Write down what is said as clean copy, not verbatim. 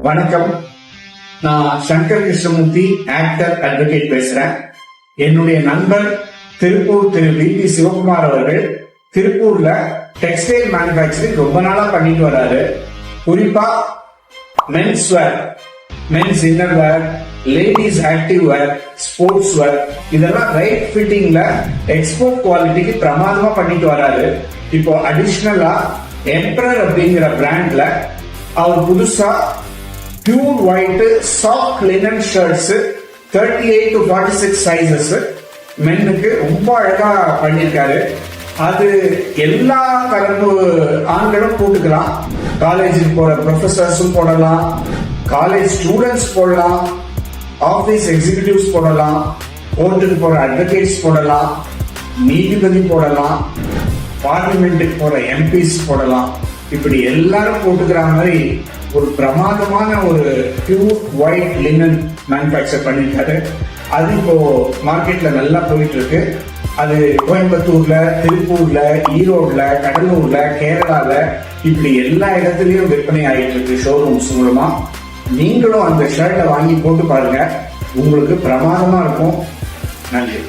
வணக்கம். நான் Shankar Krishnamurthy, actor, advocate பேசுறேன். என்னுடைய நண்பர் திருப்பூர் திரு வி.பி. சிவகுமார் அவர்கள் திருப்பூர்ல டெக்ஸ்டைல் மேனுபேக்சரிங் ரொம்ப நாளா பண்ணிட்டு வராரு. குறிப்பா men's wear, men's inner wear, ladies active wear, sports wear இதெல்லாம் ரைட் ஃபிட்டிங்ல எக்ஸ்போர்ட் குவாலிட்டிக்கு பிரமாதமா பண்ணிட்டு வராரு. இப்போ அடிஷனலா எம்பரர் அப்படிங்கிற பிராண்ட்ல அவர் புதுசா pure white soft linen shirts 38 to 46 sizes மென்னுக்கு ரொம்ப அழகா பண்ணிருக்காரு. அது எல்லா தரப்பு ஆண்களும் போட்டுக்கலாம். காலேஜுக்கு போற ப்ரொஃபசர்ஸும் போடலாம், காலேஜ் ஸ்டூடெண்ட்ஸ் போடலாம், ஆபீஸ் எக்ஸிகியூட்டிவ்ஸ் போடலாம், கோர்ட்டுக்கு போற அட்வொகேட்ஸ் போடலாம், நீதிபதி போடலாம், பார்லிமெண்ட்டுக்கு போற எம்பிஸ் போடலாம். இப்படி எல்லாரும் போட்டுக்கிற மாதிரி ஒரு பிரமாதமான ஒரு பியூர் ஒயிட் லினன் மேனுஃபேக்சர் பண்ணிருக்காரு. அது இப்போ மார்க்கெட்ல நல்லா போயிட்டு இருக்கு. அது கோயம்புத்தூர்ல, திருப்பூர்ல, ஈரோடுல, கடலூர்ல, கேரளால இப்படி எல்லா இடத்துலயும் விற்பனை ஆகிட்டு இருக்கு ஷோரூம்ஸ் மூலமா. நீங்களும் அந்த ஷர்ட்டை வாங்கி போட்டு பாருங்க, உங்களுக்கு பிரமாதமா இருக்கும். நன்றி.